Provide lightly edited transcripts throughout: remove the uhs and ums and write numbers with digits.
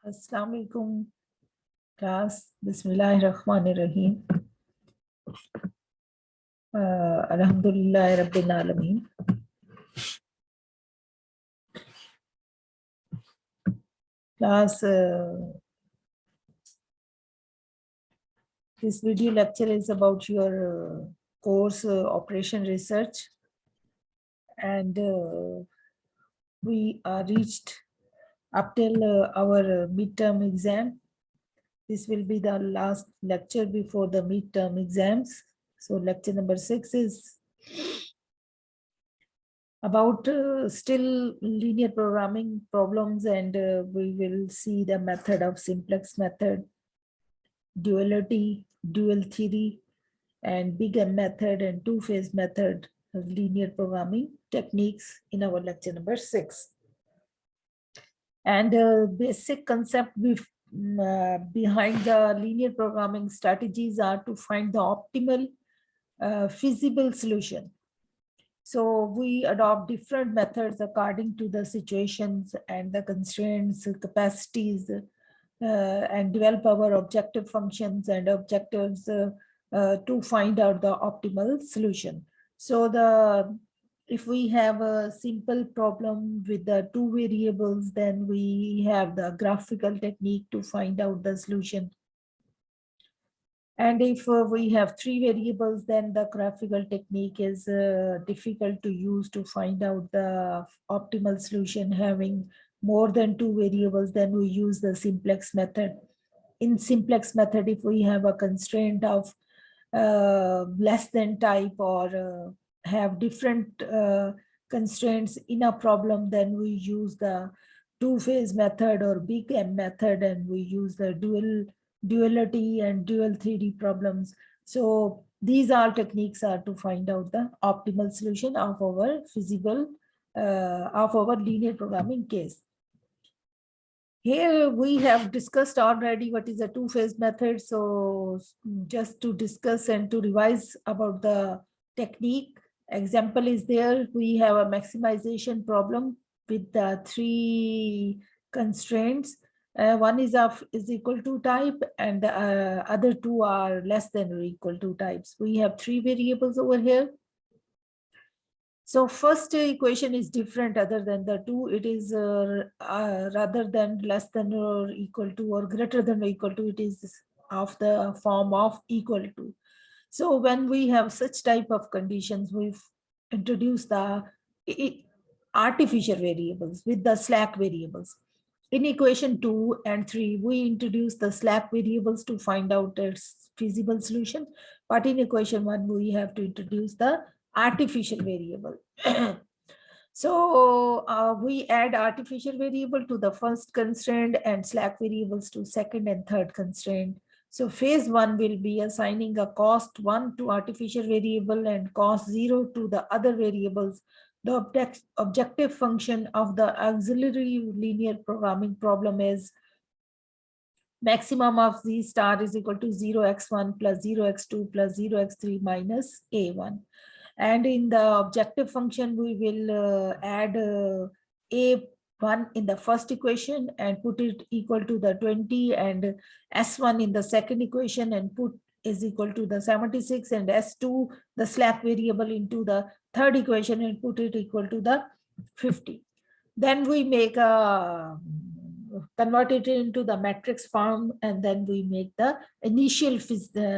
Assalamu alaikum class. Bismillahirrahmanirrahim. Alhamdulillah Rabbil Alameen. Class, this video lecture is about your course Operation Research, and we are reached up till our midterm exam. This will be the last lecture before the midterm exams. So lecture number 6 is about still linear programming problems, and we will see the method of simplex method, duality, dual theory, and big M method and two-phase method of linear programming techniques in our lecture number 6. And basic concept behind the linear programming strategies are to find the optimal feasible solution. So we adopt different methods according to the situations and the constraints, capacities, and develop our objective functions and objectives to find out the optimal solution. So if we have a simple problem with the two variables, then we have the graphical technique to find out the solution. And if we have three variables, then the graphical technique is difficult to use to find out the optimal solution. Having more than two variables, then we use the simplex method. In simplex method, if we have a constraint of less than type or have different constraints in a problem, then we use the two-phase method or big M method, and we use the duality and dual 3D problems. So these all techniques are to find out the optimal solution of our feasible of our linear programming case. Here we have discussed already what is a two-phase method. So just to discuss and to revise about the technique, example is there. We have a maximization problem with the three constraints. One is equal to type, and the other two are less than or equal to types. We have three variables over here. So first equation is different other than the two. It is rather than less than or equal to or greater than or equal to, it is of the form of equal to. So when we have such type of conditions, we've introduced the artificial variables with the slack variables. In equation 2 and 3, we introduce the slack variables to find out its feasible solution. But in equation 1, we have to introduce the artificial variable. So we add artificial variable to the first constraint and slack variables to second and third constraint. So phase 1 will be assigning a cost 1 to artificial variable and cost 0 to the other variables. The objective function of the auxiliary linear programming problem is maximum of Z star is equal to 0x1 plus 0x2 plus 0x3 minus A1. And in the objective function, we will add A1 in the first equation and put it equal to the 20, and S1 in the second equation and put is equal to the 76, and S2, the slack variable, into the third equation and put it equal to the 50. Then we make convert it into the matrix form, and then we make the initial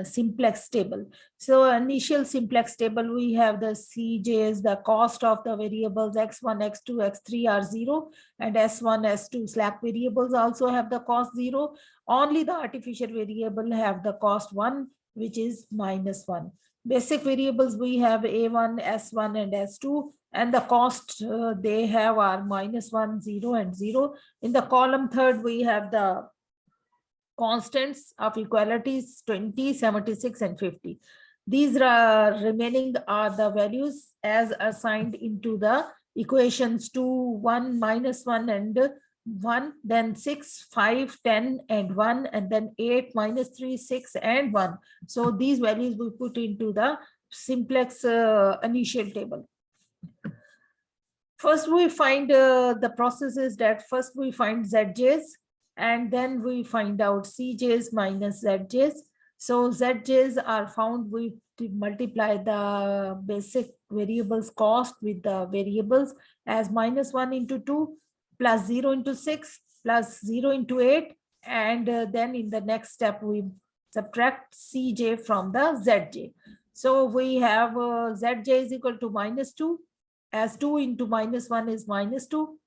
simplex table. So initial simplex table, we have the CJs, the cost of the variables x1, x2, x3 are 0, and S1, S2 slack variables also have the cost 0. Only the artificial variable have the cost 1, which is -1. Basic variables, we have A1, S1, and S2, and the cost they have are -1, 0, and 0. In the column third, we have the constants of equalities 20, 76, and 50. These remaining are the values as assigned into the equations 2, 1, -1, and 1, then 6, 5, 10, and 1, and then 8, -3, 6, and 1. So these values we put into the simplex initial table. First, we find the processes that first we find ZJs. and then we find out Cj's minus Zj's. So Zj's are found, we multiply the basic variables cost with the variables as -1 into 2 plus 0 into 6 plus 0 into 8, and then in the next step we subtract Cj from the Zj. So we have Zj is equal to -2, as 2 into -1 is -2.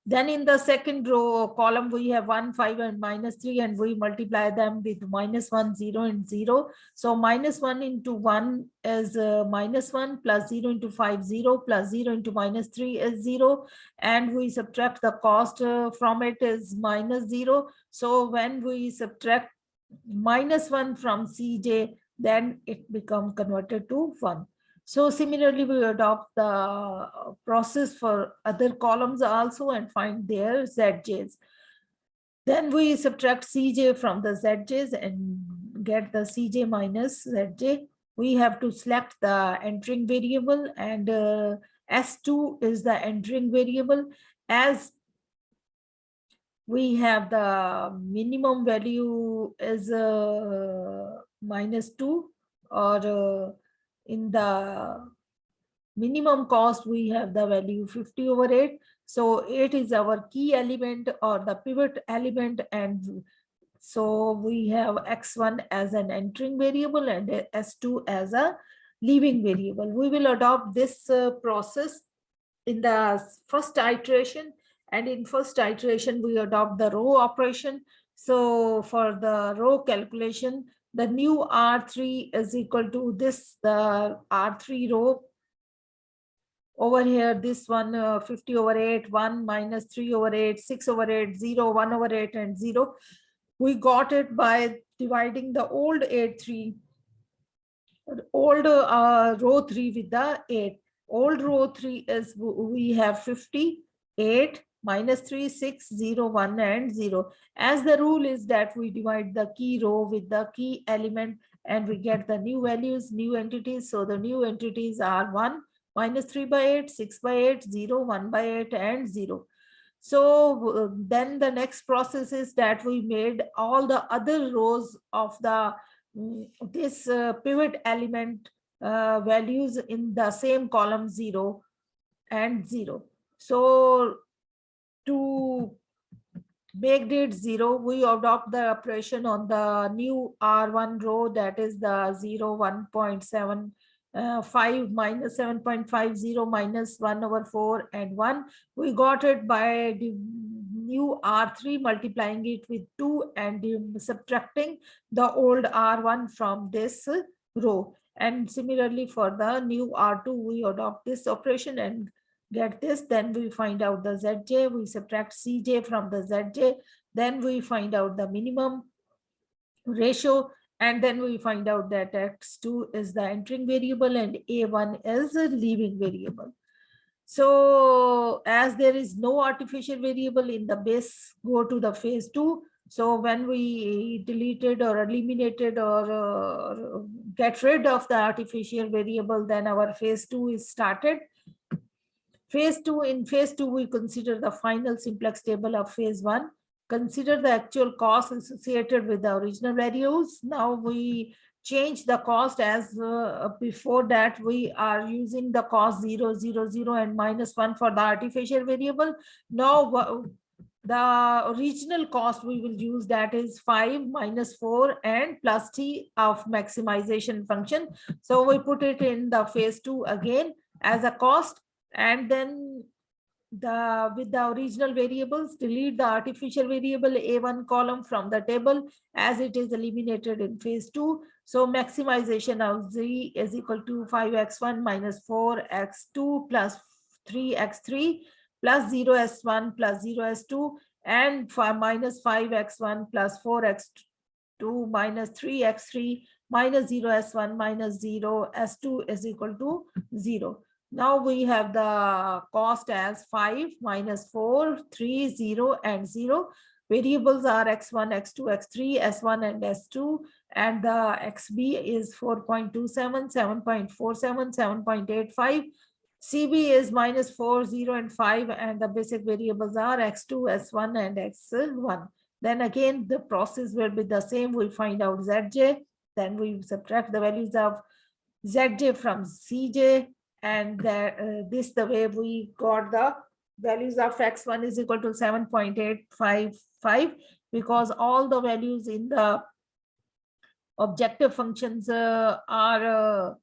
Then in the second row column, we have 1, 5, and -3, and we multiply them with -1, 0, and 0. So -1 into 1 is -1, plus 0 into 5, 0, plus 0 into -3 is 0. And we subtract the cost from it is -0. So when we subtract -1 from Cj, then it becomes converted to 1. So similarly, we adopt the process for other columns also and find their Zj's. Then we subtract Cj from the Zj's and get the Cj minus Zj. We have to select the entering variable, and S2 is the entering variable. As we have the minimum value is -2, or in the minimum cost, we have the value 50/8. So 8 is our key element or the pivot element. And so we have x1 as an entering variable and s2 as a leaving variable. We will adopt this process in the first iteration. And in first iteration, we adopt the row operation. So for the row calculation, the new R3 is equal to this, the R3 row. Over here, this one 50/8, 1 minus 3/8, 6/8, 0, 1/8, and 0. We got it by dividing the old old row 3 with the 8. Old row 3 is, we have 58 minus 3, 6, 0, 1, and 0. As the rule is that we divide the key row with the key element and we get the new values, new entities. So the new entities are 1, minus 3/8, 6/8, 0, 1/8, and 0. So then the next process is that we made all the other rows of the this pivot element values in the same column 0 and 0. So to make it 0, we adopt the operation on the new R1 row, that is the 0, 1.7 5 minus 7.50 minus 1/4 and 1. We got it by the new R3 multiplying it with 2 and subtracting the old R1 from this row. And similarly for the new R2, we adopt this operation and get this. Then we find out the Zj, we subtract Cj from the Zj, then we find out the minimum ratio, and then we find out that x2 is the entering variable and a1 is a leaving variable. So as there is no artificial variable in the base, go to the phase 2. So when we deleted or eliminated or get rid of the artificial variable, then our phase 2 is started. In phase 2, we consider the final simplex table of phase 1. Consider the actual cost associated with the original values. Now we change the cost, as before that we are using the cost 0, 0, 0 and -1 for the artificial variable. Now the original cost we will use, that is 5 minus 4 and plus t of maximization function. So we put it in the phase 2 again as a cost, and then with the original variables, delete the artificial variable a1 column from the table as it is eliminated in phase 2. So maximization of z is equal to 5x1 minus 4x2 plus 3x3 plus 0s1 plus 0s2 and minus 5x1 plus 4x2 minus 3x3 minus 0s1 minus 0s2 is equal to 0. Now we have the cost as 5 minus 4, 3, 0, and 0. Variables are x1, x2, x3, s1, and s2. And the xb is 4.27, 7.47, 7.85, CB is -4, 0, and 5, and the basic variables are x2, s1, and x1. Then again, the process will be the same. We find out Zj, then we subtract the values of Zj from Cj, and this the way we got the values of x1 is equal to 7.855, because all the values in the objective functions are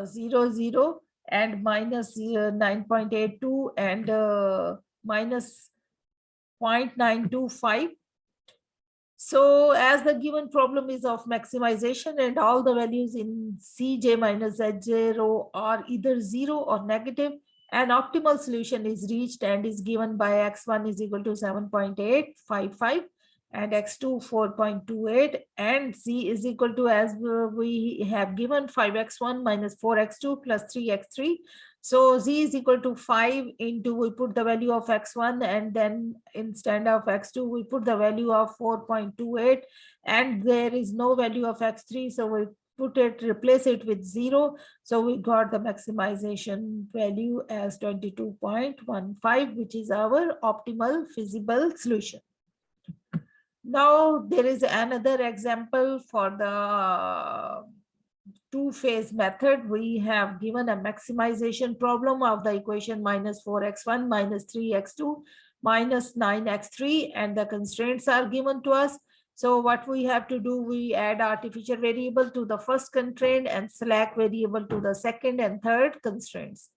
0, 0, and minus 9.82 and minus 0.925. So as the given problem is of maximization and all the values in Cj minus Zj are either 0 or negative, an optimal solution is reached and is given by x1 is equal to 7.855 and x2 4.28 and z is equal to, as we have given, 5x1 minus 4x2 plus 3x3. So z is equal to 5 into, we put the value of x1, and then instead of x2 we put the value of 4.28, and there is no value of x3, so we replace it with 0. So we got the maximization value as 22.15, which is our optimal feasible solution. Now there is another example for the two-phase method. We have given a maximization problem of the equation -4x1 minus 3x2 minus 9x3, and the constraints are given to us. So what we have to do, we add artificial variable to the first constraint and slack variable to the second and third constraints.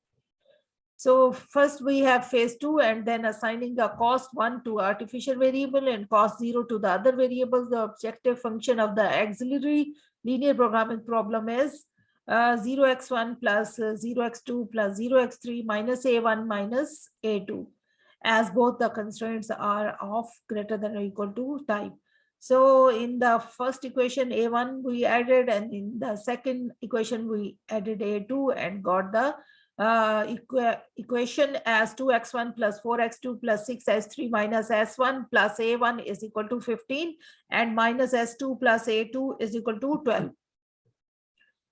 So first we have phase 2, and then assigning the cost 1 to artificial variable and cost 0 to the other variables. The objective function of the auxiliary linear programming problem is 0x1 plus 0x2 plus 0x3 minus a1 minus a2, as both the constraints are of greater than or equal to type. So in the first equation a1 we added, and in the second equation we added a2 and got the equation as 2x1 plus 4x2 plus 6s3 minus s1 plus a1 is equal to 15 and minus s2 plus a2 is equal to 12.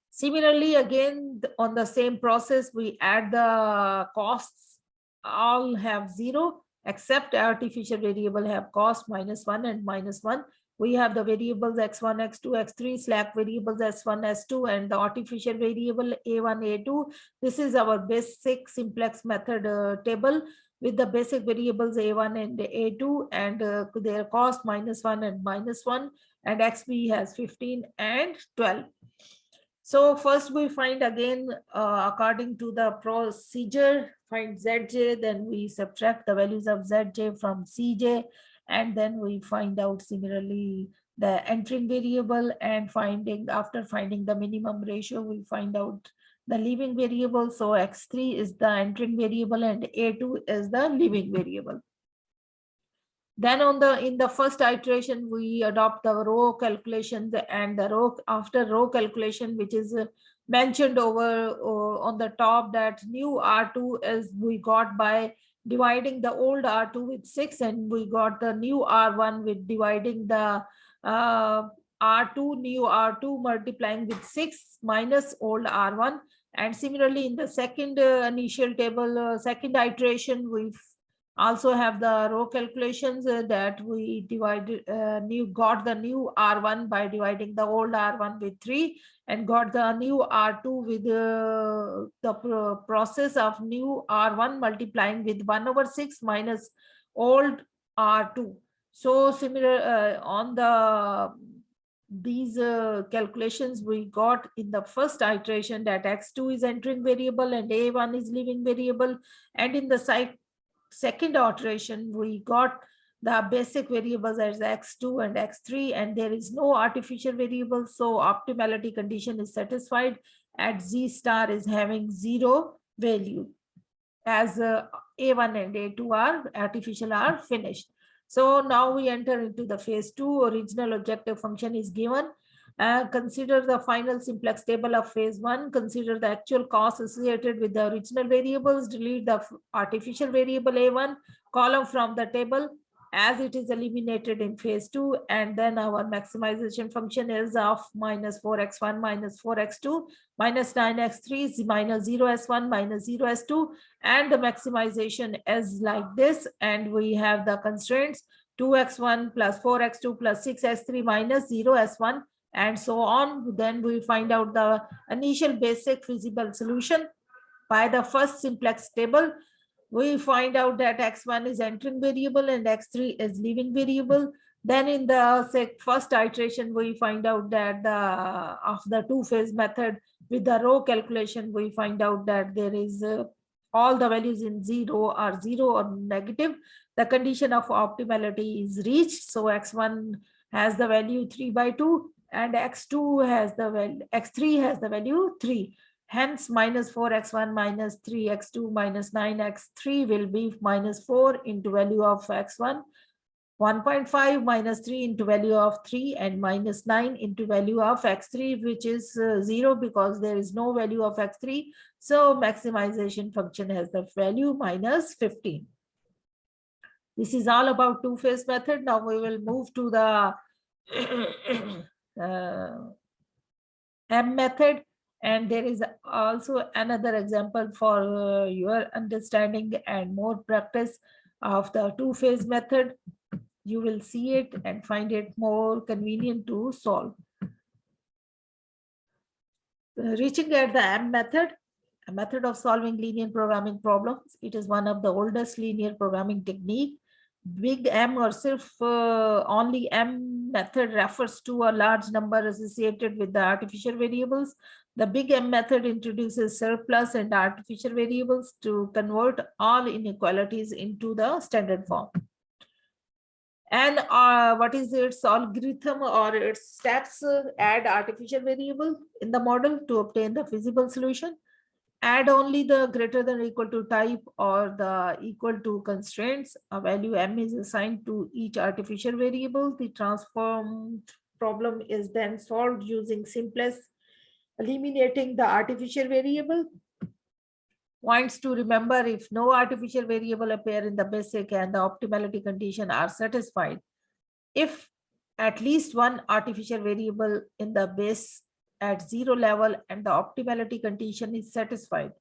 Similarly, again on the same process, we add the costs. All have 0 except artificial variable have cost -1 and -1. We have the variables x1, x2, x3, slack variables s1, s2, and the artificial variable a1, a2. This is our basic simplex method table with the basic variables a1 and a2, and their cost -1 and -1, and xb has 15 and 12. So first we find again, according to the procedure, find Zj, then we subtract the values of Zj from Cj, and then we find out similarly the entering variable, and after finding the minimum ratio, we find out the leaving variable. So x3 is the entering variable and a2 is the leaving variable. Then in the first iteration, we adopt the row calculations, and the after row calculation, which is mentioned over on the top, that new R2 is we got by dividing the old R2 with 6, and we got the new R1 with dividing the R2, new R2 multiplying with 6 minus old R1. And similarly, in the second initial table, second iteration, we also have the row calculations that we got the new R1 by dividing the old R1 with 3, and got the new R2 with the process of new R1 multiplying with 1/6 minus old R2. So similar on these calculations, we got in the first iteration that x2 is entering variable and a1 is leaving variable, and in the second iteration we got the basic variables as x2 and x3, and there is no artificial variable, so optimality condition is satisfied at z star is having 0 value, as a1 and a2 are artificial are finished. So now we enter into the phase 2. Original objective function is given. Consider the final simplex table of phase 1. Consider the actual cost associated with the original variables. Delete the artificial variable a1 column from the table. as it is eliminated in phase 2, and then our maximization function is of minus 4x1 minus 4x2 minus 9x3 minus 0s1 minus 0s2, and the maximization is like this, and we have the constraints 2x1 plus 4x2 plus 6x3 minus 0s1 and so on. Then we find out the initial basic feasible solution by the first simplex table. We find out that x1 is entering variable and x3 is leaving variable. Then in the first iteration, we find out that of the two-phase method with the row calculation, we find out that there is all the values in 0 are 0 or negative. The condition of optimality is reached. So x1 has the value 3/2 and x2 has the value, x3 has the value 3. Hence, minus 4x1 minus 3x2 minus 9x3 will be minus 4 into value of x1, 1.5 minus 3 into value of 3, and minus 9 into value of x3, which is 0 because there is no value of x3. So maximization function has the value minus 15. This is all about two-phase method. Now we will move to the M method. And there is also another example for your understanding and more practice of the two-phase method. You will see it and find it more convenient to solve. Reaching at the M method, a method of solving linear programming problems. It is one of the oldest linear programming technique. Big M or only M method refers to a large number associated with the artificial variables. The big M method introduces surplus and artificial variables to convert all inequalities into the standard form. And what is its algorithm or its steps? Add artificial variable in the model to obtain the feasible solution. Add only the greater than or equal to type or the equal to constraints. A value M is assigned to each artificial variable. The transformed problem is then solved using simplest, eliminating the artificial variable. Points to remember: if no artificial variable appear in the basic and the optimality condition are satisfied, if at least one artificial variable in the base at 0 level and the optimality condition is satisfied,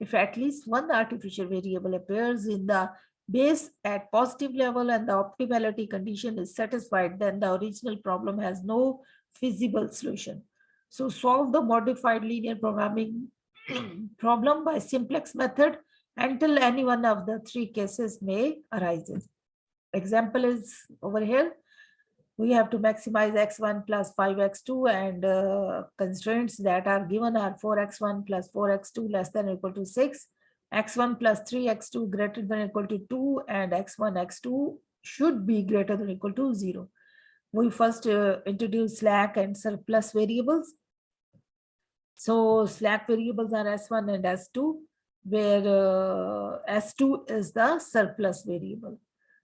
if at least one artificial variable appears in the base at positive level and the optimality condition is satisfied, then the original problem has no feasible solution. So solve the modified linear programming problem by simplex method until any one of the three cases may arise. Example is over here. We have to maximize x1 plus 5x2 and constraints that are given are 4x1 plus 4x2 less than or equal to 6, x1 plus 3x2 greater than or equal to 2, and x1, x2 should be greater than or equal to 0. We first introduce slack and surplus variables. So slack variables are S1 and S2, where S2 is the surplus variable.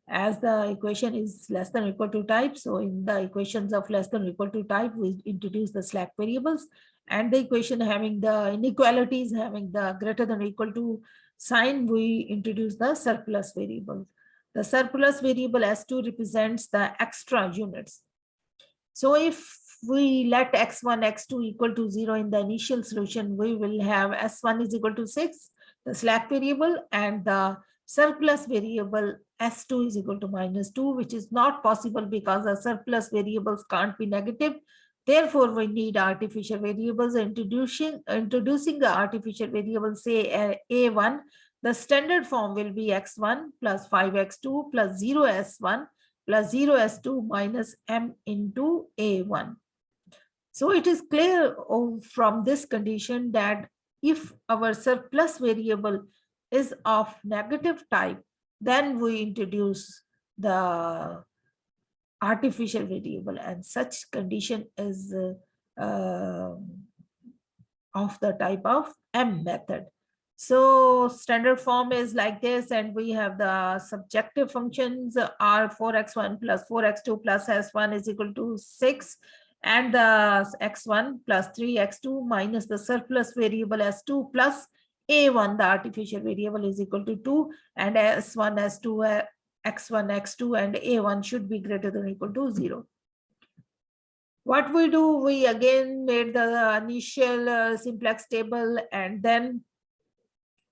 As the equation is less than or equal to type, so in the equations of less than or equal to type, we introduce the slack variables, and the equation having the inequalities having the greater than or equal to sign, we introduce the surplus variable. The surplus variable S2 represents the extra units. So if we let x1, x2 equal to 0 in the initial solution, we will have S1 is equal to 6, the slack variable, and the surplus variable S2 is equal to -2, which is not possible because the surplus variables can't be negative. Therefore, we need artificial variables. Introducing the artificial variables, say A1, the standard form will be x1 plus 5x2 plus 0s1 plus 0s2 minus m into A1. So it is clear from this condition that if our surplus variable is of negative type, then we introduce the artificial variable, and such condition is of the type of M method. So standard form is like this, and we have the subjective functions are 4x1 plus 4x2 plus s1 is equal to 6, and the x1 plus 3x2 minus the surplus variable s2 plus a1, the artificial variable, is equal to 2, and s1, s2, x1, x2, and a1 should be greater than or equal to 0. What we do, we again made the initial simplex table, and then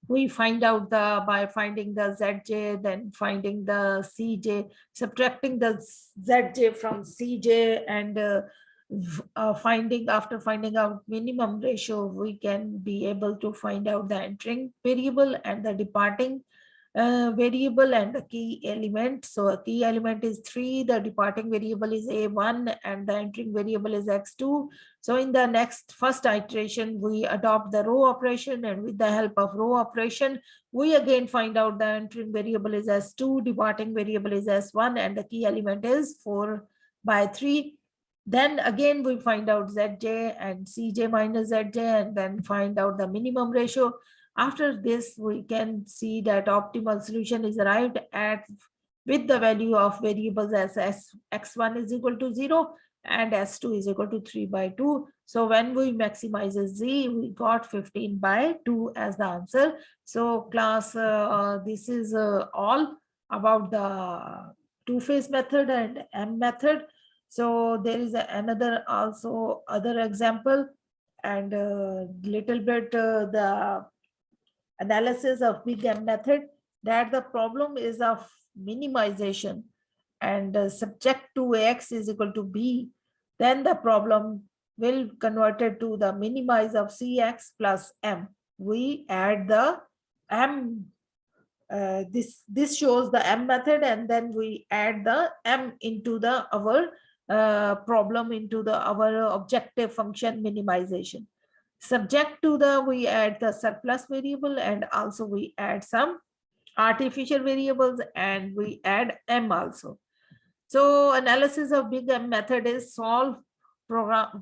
we find out by finding the zj, then finding the cj, subtracting the zj from cj, and after finding out minimum ratio, we can be able to find out the entering variable and the departing variable and the key element. So a key element is 3, the departing variable is a1, and the entering variable is x2. So in the first iteration, we adopt the row operation, and with the help of row operation, we again find out the entering variable is s2, departing variable is s1, and the key element is 4 by 3. Then again, we find out zj and cj minus zj, and then find out the minimum ratio. After this, we can see that optimal solution is arrived at with the value of variables as x1 is equal to 0 and s2 is equal to 3 by 2. So when we maximize z, we got 15 by 2 as the answer. So class, this is all about the two-phase method and M method. So there is another also other example, and little bit the analysis of big M method, that the problem is of minimization and subject to x is equal to b, then the problem will convert it to the minimize of cx plus m. We add the m, this shows the M method, and then we add the M into the our problem into the our objective function minimization. Subject to the, we add the surplus variable, and also we add some artificial variables, and we add M also. So analysis of big M method is solve problem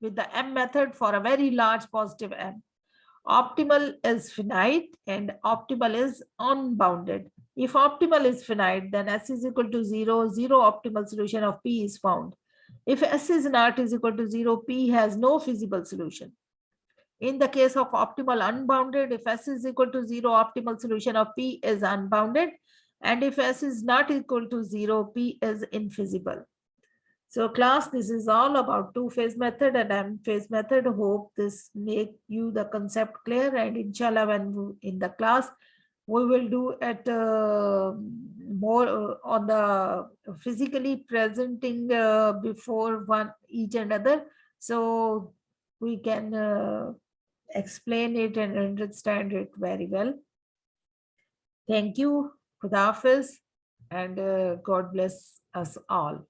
with the M method for a very large positive M. Optimal is finite and optimal is unbounded. If optimal is finite, then S is equal to 0, zero optimal solution of P is found. If S is not is equal to 0, P has no feasible solution. In the case of optimal unbounded, if S is equal to 0, optimal solution of P is unbounded. And if S is not equal to 0, P is infeasible. So class, this is all about two-phase method and M-phase method. Hope this make you the concept clear, and inshallah when in the class, we will do it more on the physically presenting before one each and other, so we can explain it and understand it very well. Thank you, Khuda Hafiz, and God bless us all.